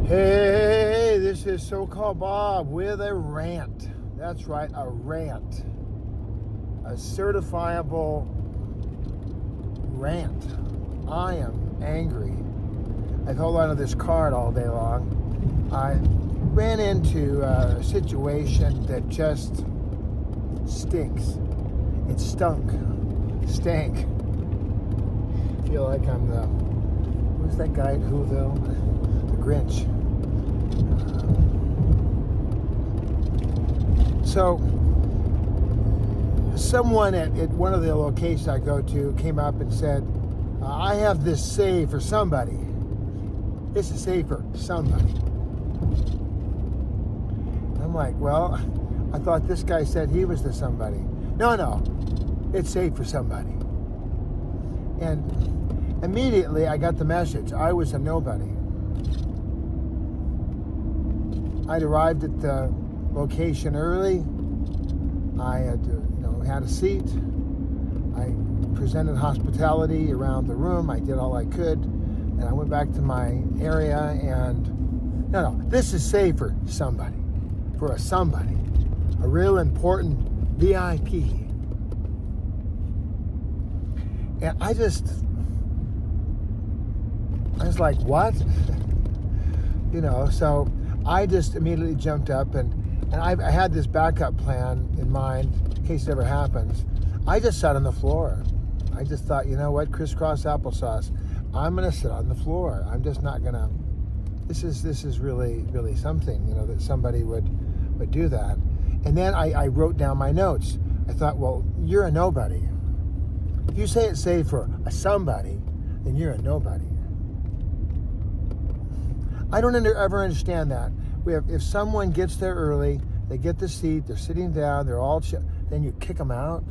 Hey, this is So-Called Bob with a rant. That's right, a rant. A certifiable rant. I am angry. I've held on to this card all day long. I ran into a situation that just stinks. It stank. I feel like I'm who's that guy at Whoville? The Grinch. So, someone at one of the locations I go to came up and said, I have this saved for somebody. This is saved for somebody. I'm like, well, I thought this guy said he was the somebody. No, it's saved for somebody. And immediately I got the message. I was a nobody. I'd arrived at the location early. I had a seat. I presented hospitality around the room. I did all I could, and I went back to my area. And no, this is saved for somebody, a real important VIP. And I was like, what? So I just immediately jumped up and I had this backup plan in mind in case it ever happens. I just sat on the floor. I just thought, you know what, crisscross applesauce. I'm going to sit on the floor. I'm just not going to. This is really, really something, that somebody would do that. And then I wrote down my notes. I thought, well, you're a nobody. If you say it's saved for a somebody, then you're a nobody. I don't ever understand that. If someone gets there early, they get the seat, they're sitting down, they're all then you kick them out.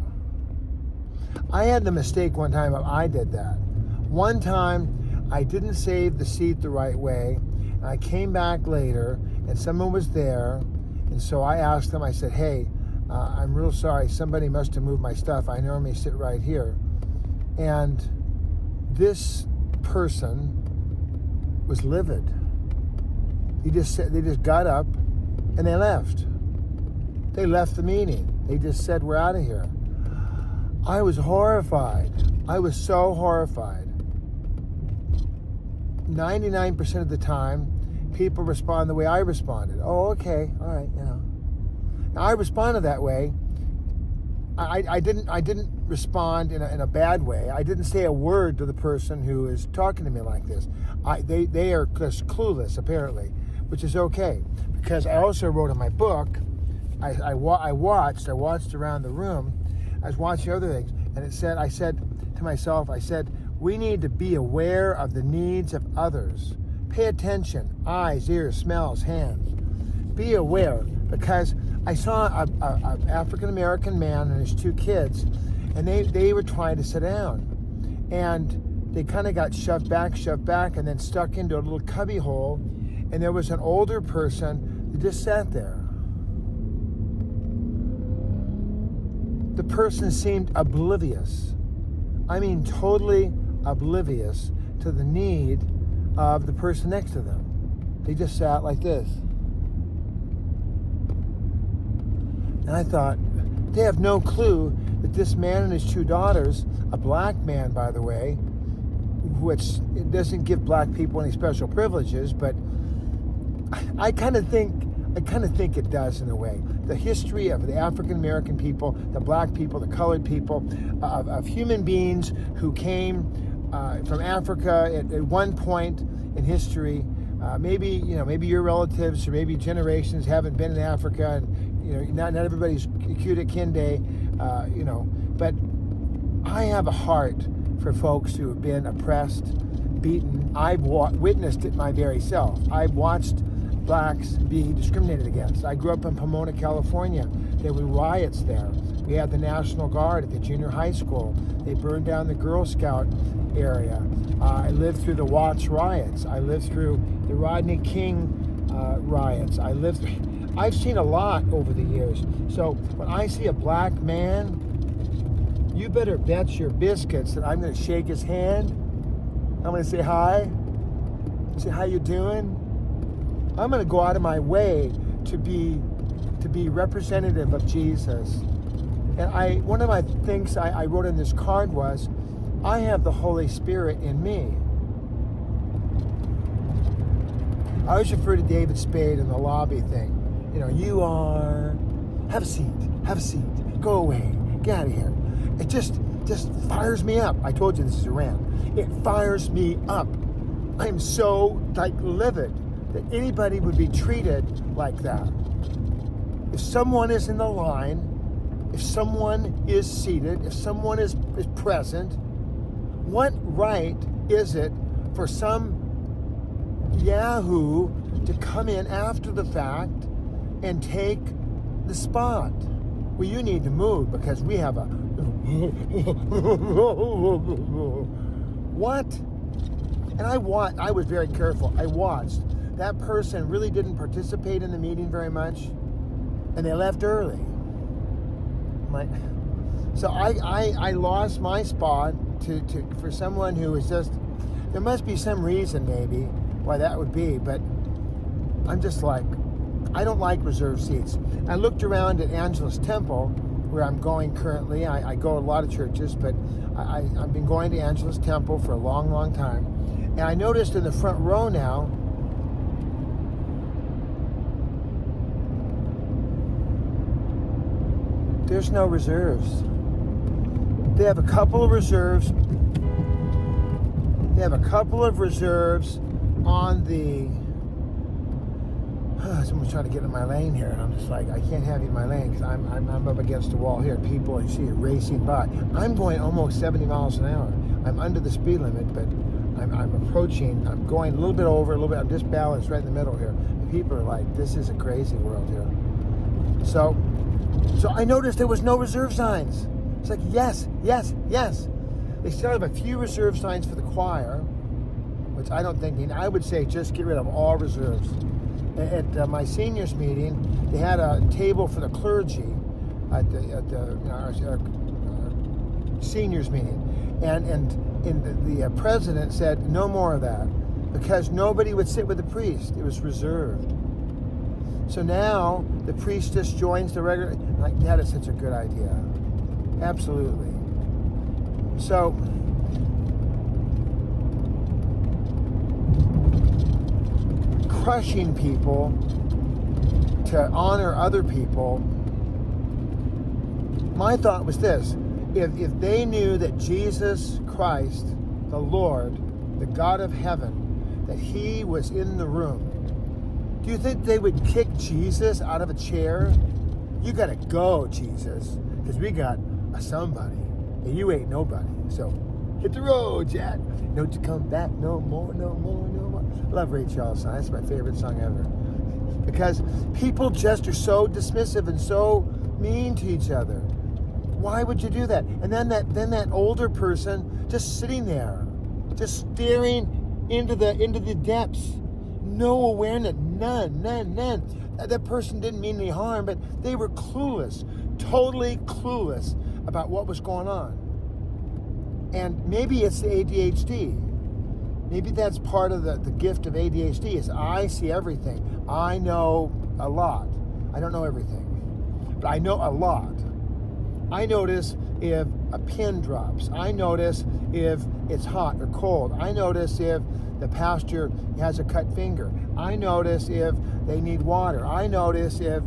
I had the mistake one time I did that. One time I didn't save the seat the right way. And I came back later and someone was there, and so I asked them, I said, hey, I'm real sorry, somebody must have moved my stuff. I normally sit right here. And this person was livid. They just got up and they left. They left the meeting. They just said, we're out of here. I was horrified. I was so horrified. 99% of the time, people respond the way I responded. Oh, okay, all right, Now, I responded that way. I didn't respond in a bad way. I didn't say a word to the person who is talking to me like this. They are just clueless, apparently, which is okay, because I also wrote in my book. I watched around the room. I was watching other things, and I said to myself, we need to be aware of the needs of others. Pay attention, eyes, ears, smells, hands. Be aware, because I saw a African-American man and his two kids, and they were trying to sit down. And they kind of got shoved back, and then stuck into a little cubby hole, and there was an older person who just sat there. The person seemed oblivious. I mean, totally oblivious to the need of the person next to them. They just sat like this. And I thought, they have no clue that this man and his two daughters, a black man, by the way, which it doesn't give black people any special privileges, but I kind of think it does in a way. The history of the African-American people, the black people, the colored people, of human beings who came from Africa at one point in history. Maybe your relatives or maybe generations haven't been in Africa, and not everybody's cute at Kinde, But I have a heart for folks who have been oppressed, beaten. I've witnessed it my very self. I've watched blacks be discriminated against. I grew up in Pomona, California. There were riots there. We had the National Guard at the junior high school. They burned down the Girl Scout area. I lived through the Watts riots. I lived through the Rodney King riots. I've seen a lot over the years. So when I see a black man, you better bet your biscuits that I'm going to shake his hand. I'm going to say hi. Say, how you doing? I'm going to go out of my way to be representative of Jesus. And one of my things I wrote in this card was, I have the Holy Spirit in me. I always refer to David Spade in the lobby thing. You are, have a seat, go away, get out of here. It just fires me up. I told you this is Iran. It fires me up. I'm so livid that anybody would be treated like that. If someone is in the line, if someone is seated, if someone is present, what right is it for some yahoo to come in after the fact and take the spot? Well, you need to move because we have a what? And I was very careful. I watched. That person really didn't participate in the meeting very much, and they left early. So I lost my spot for someone who is just, there must be some reason maybe why that would be, but I'm just I don't like reserved seats. I looked around at Angelus Temple, where I'm going currently. I go to a lot of churches, but I've been going to Angelus Temple for a long, long time. And I noticed in the front row now, there's no reserves. They have a couple of reserves. On the... someone's trying to get in my lane here, and I'm just I can't have you in my lane because I'm up against the wall here. People, you see, are racing by. I'm going almost 70 miles an hour. I'm under the speed limit, but I'm approaching. I'm going a little bit over, a little bit. I'm just balanced right in the middle here. And people are like, this is a crazy world here. So I noticed there was no reserve signs. It's yes. They still have a few reserve signs for the choir, which I don't think, I would say just get rid of all reserves. At my seniors meeting, they had a table for the clergy at our seniors meeting, and the president said no more of that because nobody would sit with the priest. It was reserved. So now the priest just joins the regular. That is such a good idea. Absolutely. So crushing people to honor other people. My thought was this: if they knew that Jesus Christ, the Lord, the God of heaven, that He was in the room, do you think they would kick Jesus out of a chair? You gotta go, Jesus, because we got a somebody, and you ain't nobody. So hit the road, Jack. Don't you come back no more, no more, no more. I love Ray Charles' song. That's my favorite song ever. Because people just are so dismissive and so mean to each other. Why would you do that? And then that older person just sitting there, just staring into the depths. No awareness, none. That person didn't mean any harm, but they were clueless, totally clueless about what was going on. And maybe it's the ADHD. Maybe that's part of the gift of ADHD is I see everything. I know a lot. I don't know everything, but I know a lot. I notice if a pin drops. I notice if it's hot or cold. I notice if the pastor has a cut finger. I notice if they need water. I notice if,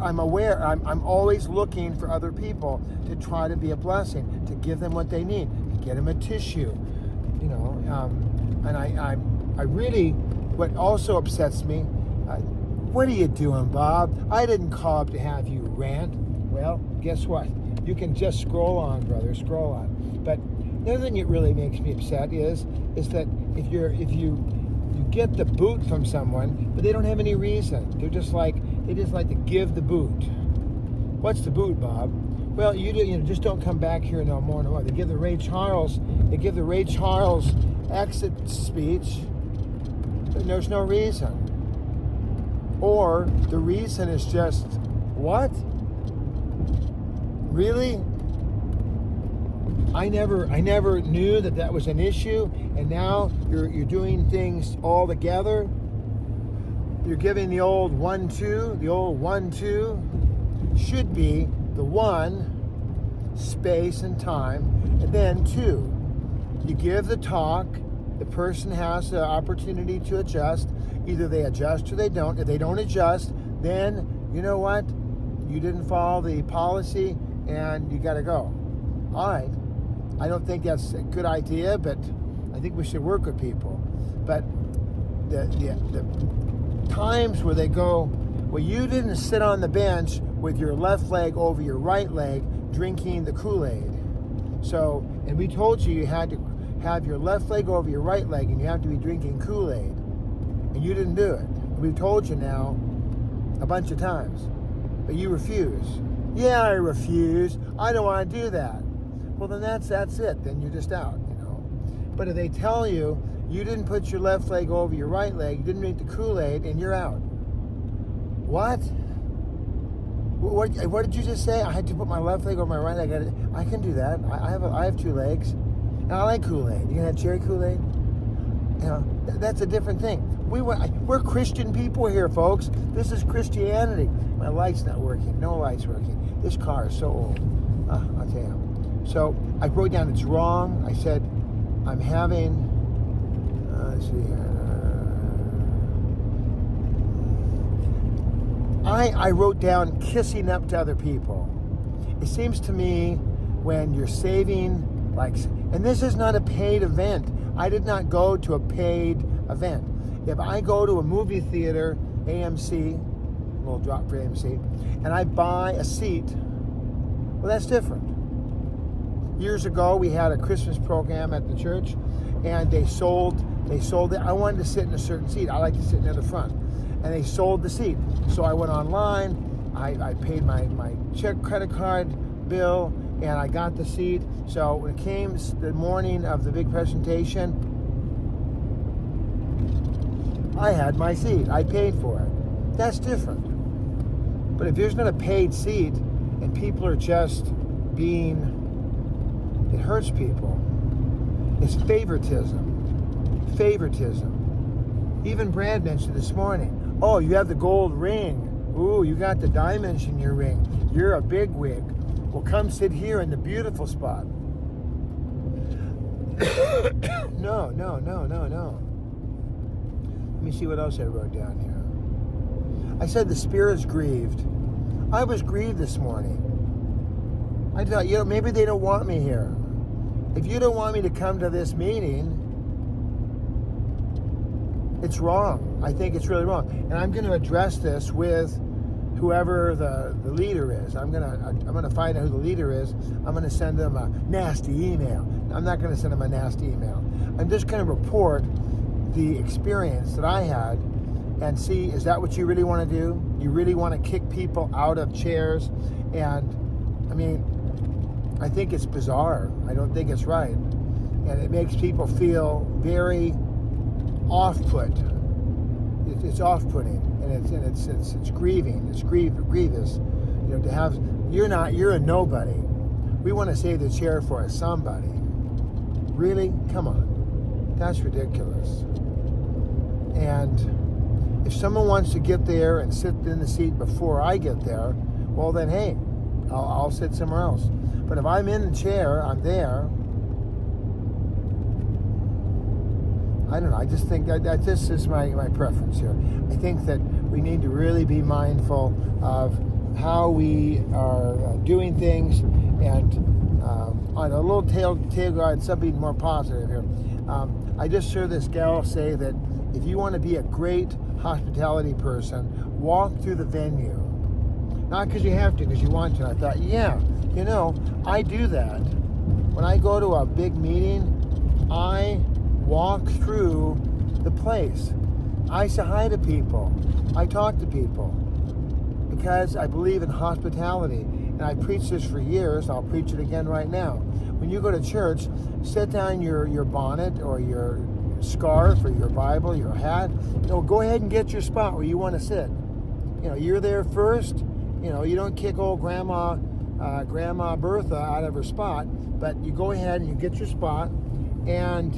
I'm aware. I'm always looking for other people to try to be a blessing, to give them what they need, to get them a tissue, and I really, what also upsets me, what are you doing, Bob? I didn't call up to have you rant. Well, guess what? You can just scroll on, brother, scroll on. But the other thing that really makes me upset is that if you get the boot from someone, but they don't have any reason. They just like to give the boot. What's the boot, Bob? Well, you just don't come back here no more. They give the Ray Charles exit speech, but there's no reason. Or the reason is just what? Really? I never knew that was an issue, and now you're doing things all together. you're giving the old 1-2. The old 1-2 should be the 1, space and time, and then 2. You give the talk. The person has the opportunity to adjust. Either they adjust or they don't. If they don't adjust, then you know what? You didn't follow the policy and you got to go. All right. I don't think that's a good idea, but I think we should work with people. But the times where they go, well, you didn't sit on the bench with your left leg over your right leg drinking the Kool-Aid. So, and we told you had to have your left leg over your right leg and you have to be drinking Kool-Aid. And you didn't do it. We've told you now a bunch of times. But you refuse. Yeah, I refuse. I don't want to do that. Well, then that's it. Then you're just out, you know. But if they tell you you didn't put your left leg over your right leg, you didn't drink the Kool-Aid, and you're out. What? What did you just say? I had to put my left leg over my right leg. I can do that. I have 2 legs. And I like Kool-Aid. You can have cherry Kool-Aid? You know, that's a different thing. We're Christian people here, folks. This is Christianity. My light's not working. No light's working. This car is so old. I'll tell you. So I wrote down it's wrong. I said I'm having. Let's see here. I wrote down kissing up to other people. It seems to me when you're saving, like, and this is not a paid event. I did not go to a paid event. If I go to a movie theater, AMC, a little drop for AMC, and I buy a seat, well, that's different. Years ago, we had a Christmas program at the church, and they sold it. I wanted to sit in a certain seat. I like to sit near the front. And they sold the seat. So I went online, I paid my credit card bill, and I got the seat. So when it came the morning of the big presentation, I had my seat. I paid for it. That's different. But if there's not a paid seat and people are just being, it hurts people. It's favoritism. Even Brad mentioned this morning, oh, you have the gold ring. Ooh, you got the diamonds in your ring. You're a bigwig. Well, come sit here in the beautiful spot. No. Let me see what else I wrote down here. I said the Spirit's grieved. I was grieved this morning. I thought, maybe they don't want me here. If you don't want me to come to this meeting, it's wrong. I think it's really wrong. And I'm going to address this with whoever the leader is. I'm gonna find out who the leader is. I'm going to send them a nasty email. I'm not going to send them a nasty email. I'm just going to report the experience that I had and see, is that what you really want to do? You really want to kick people out of chairs? And I mean, I think it's bizarre. I don't think it's right. And it makes people feel very off-put. It's off-putting, and it's grieving. It's grievous. You know, to have you're a nobody. We want to save the chair for a somebody. Really? Come on, that's ridiculous. And if someone wants to get there and sit in the seat before I get there, well then, hey, I'll sit somewhere else. But if I'm in the chair, I'm there. I don't know. I just think that this is my preference here. I think that we need to really be mindful of how we are doing things, and on a little tail guard, something more positive here. I just heard this gal say that if you want to be a great hospitality person, walk through the venue. Not because you have to, because you want to. I thought, yeah, I do that. When I go to a big meeting, I walk through the place. I say hi to people. I talk to people because I believe in hospitality. And I preached this for years. I'll preach it again right now. When you go to church, set down your bonnet or your scarf or your Bible, your hat. Go ahead and get your spot where you want to sit. You're there first. You don't kick old Grandma Bertha out of her spot, but you go ahead and you get your spot, and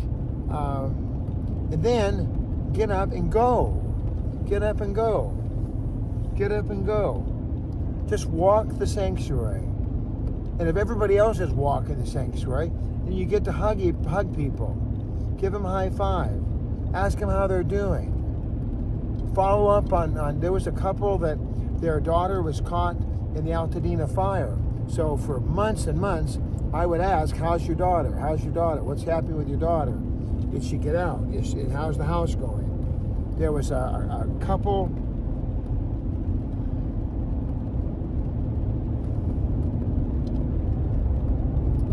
then get up and go. Get up and go. Get up and go. Just walk the sanctuary. And if everybody else is walking the sanctuary, then you get to hug people. Give them a high five. Ask them how they're doing. Follow up on there was a couple that their daughter was caught in the Altadena fire. So for months and months, I would ask, how's your daughter? How's your daughter? What's happening with your daughter? Did she get out? How's the house going? There was a couple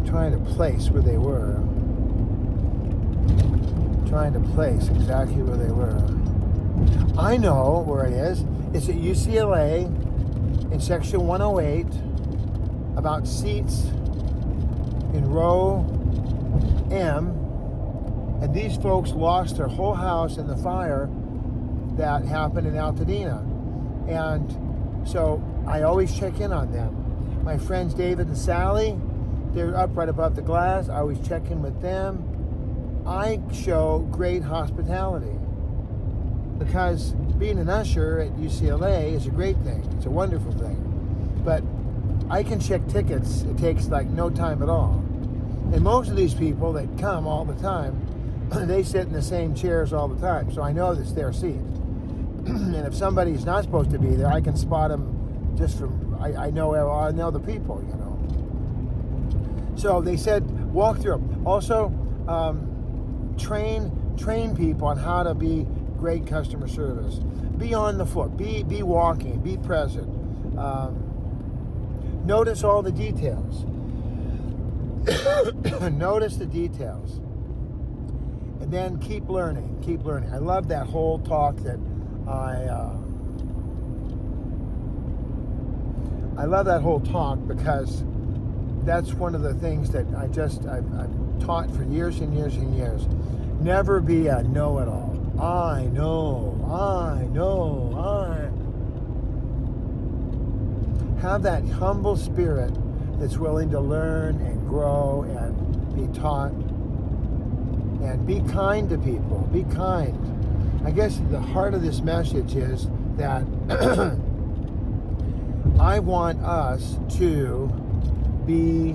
trying to place where they were. Trying to place exactly where they were. I know where it is. It's at UCLA in section 108 about seats in row M. And these folks lost their whole house in the fire that happened in Altadena. And so I always check in on them. My friends David and Sally, they're up right above the glass. I always check in with them. I show great hospitality because being an usher at UCLA is a great thing. It's a wonderful thing. But I can check tickets. It takes like no time at all. And most of these people that come all the time, they sit in the same chairs all the time. So I know it's their seat. And if somebody's not supposed to be there, I can spot them just from, I know the people, you know. So they said, walk through them. Also, train people on how to be great customer service. Be on the floor. Be walking. Be present. Notice all the details. Notice the details. And then keep learning. Keep learning. I love that whole talk that I love that whole talk because that's one of the things that I've taught for years and years and years. Never be a know-it-all. I know. Have that humble spirit that's willing to learn and grow and be taught. And be kind to people. Be kind. I guess the heart of this message is that I want us to be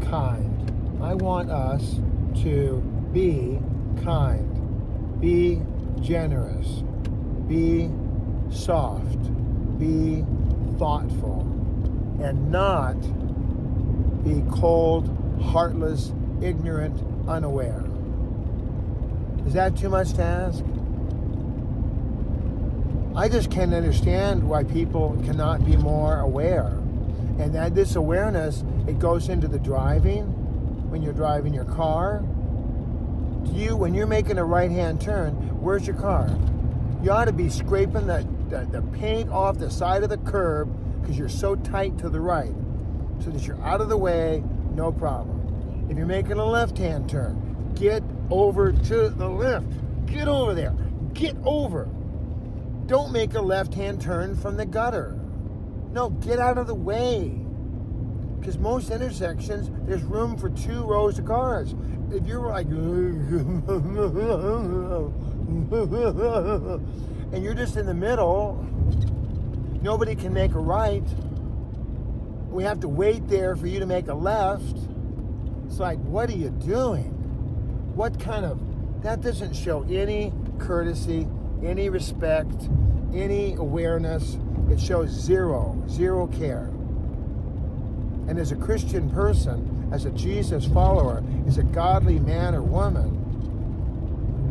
kind. I want us to be kind. Be generous. Be soft. Be thoughtful. And not be cold, heartless, ignorant, unaware. Is that too much to ask? I just can't understand why people cannot be more aware. And that this awareness, it goes into the driving, when you're driving your car. When you're making a right-hand turn, where's your car? You ought to be scraping the paint off the side of the curb because you're so tight to the right. So that you're out of the way, no problem. If you're making a left-hand turn, get over to the left. Get over there. Get over. Don't make a left-hand turn from the gutter. No, get out of the way. Because most intersections, there's room for 2 rows of cars. If you're like, and you're just in the middle, nobody can make a right. We have to wait there for you to make a left. It's like, what are you doing? What kind of, that doesn't show any courtesy, any respect, any awareness. It shows zero care. And as a Christian person, as a Jesus follower, as a godly man or woman,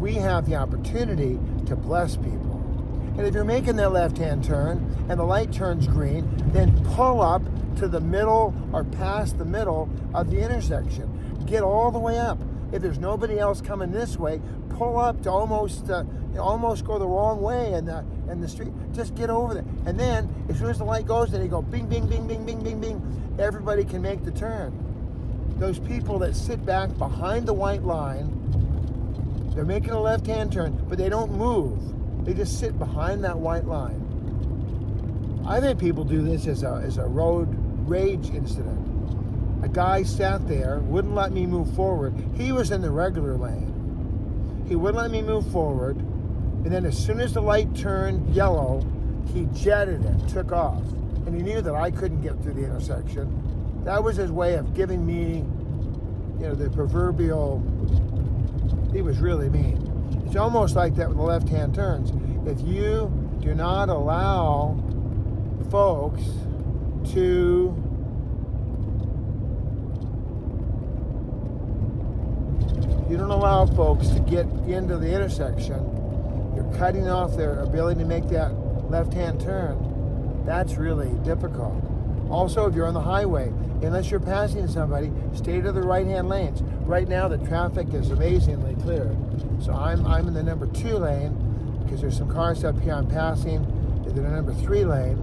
we have the opportunity to bless people. And if you're making that left-hand turn and the light turns green, then pull up to the middle or past the middle of the intersection. Get all the way up. If there's nobody else coming this way, pull up to almost go the wrong way in the street. Just get over there. And then, as soon as the light goes, then you go bing, bing, bing, bing, bing, bing, bing. Everybody can make the turn. Those people that sit back behind the white line, they're making a left-hand turn, but they don't move. They just sit behind that white line. I've had people do this as a road rage incident. A guy sat there, wouldn't let me move forward. He was in the regular lane. He wouldn't let me move forward. And then as soon as the light turned yellow, he jetted it, took off. And he knew that I couldn't get through the intersection. That was his way of giving me, the proverbial, he was really mean. It's almost like that with the left-hand turns. If you do not allow folks to get into the intersection, you're cutting off their ability to make that left-hand turn. That's really difficult. Also, if you're on the highway, unless you're passing somebody, stay to the right-hand lanes. Right now, the traffic is amazingly clear. So I'm in the number 2 lane because there's some cars up here I'm passing. They're the number 3 lane.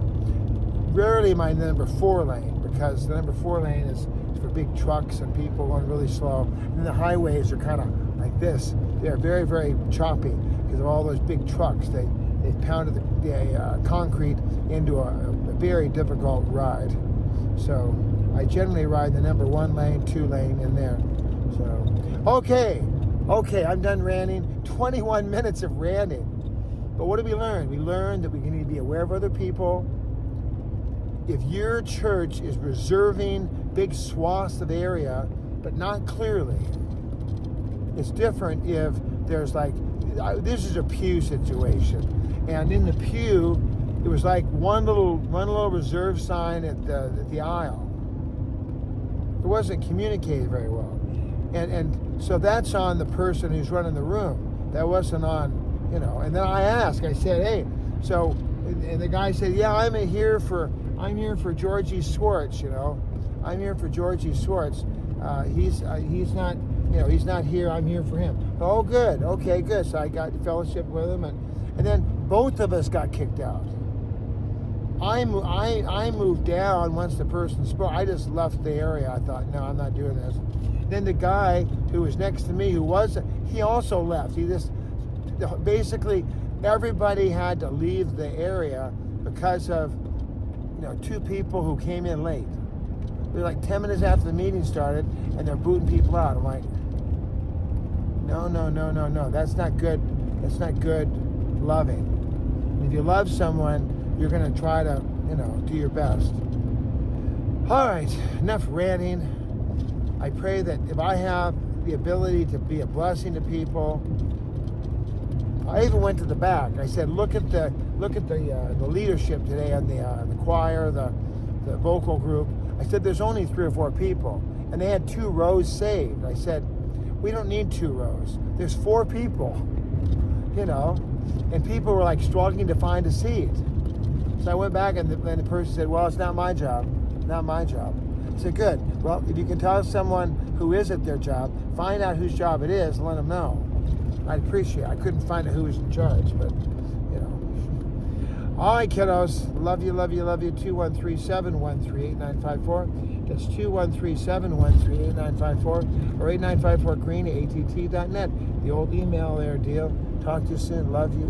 Rarely am I in the number 4 lane because the number 4 lane is for big trucks and people going really slow. And the highways are kind of like this. They're very, very choppy because of all those big trucks. They pounded the concrete into a very difficult ride. So I generally ride the number 1 lane, 2 lane in there. So, okay, I'm done ranting. 21 minutes of ranting. But what did we learn? We learned that we need to be aware of other people. If your church is reserving big swaths of area, but not clearly, it's different if there's this is a pew situation. And in the pew, it was like one little reserve sign at the aisle. It wasn't communicated very well. And so that's on the person who's running the room. That wasn't on, And then I asked, I said, hey, so, and the guy said, yeah, I'm here for Georgie Swartz, I'm here for Georgie Swartz. He's not, he's not here. I'm here for him. Oh, good. Okay, good. So I got fellowship with him, and then both of us got kicked out. I moved down once the person spoke. I just left the area. I thought, no, I'm not doing this. Then the guy who was next to me, he also left. He just, basically, everybody had to leave the area because of, 2 people who came in late. It was like 10 minutes after the meeting started, and they're booting people out. I'm like, no. That's not good. That's not good loving. And if you love someone, you're going to try to, do your best. All right, enough ranting. I pray that if I have the ability to be a blessing to people, I even went to the back. I said, look at the leadership today on the choir, the vocal group. I said, there's only 3 or 4 people, and they had 2 rows saved. I said, we don't need 2 rows. There's 4 people, and people were struggling to find a seat. So I went back, and the person said, well, it's not my job. Not my job. I said, good. Well, if you can tell someone who is at their job, find out whose job it is and let them know. I'd appreciate it. I couldn't find out who was in charge, but, All right, kiddos. Love you. 213-713-8954. That's 213-713-8954 or 8954green@att.net. The old email there, deal. Talk to you soon. Love you.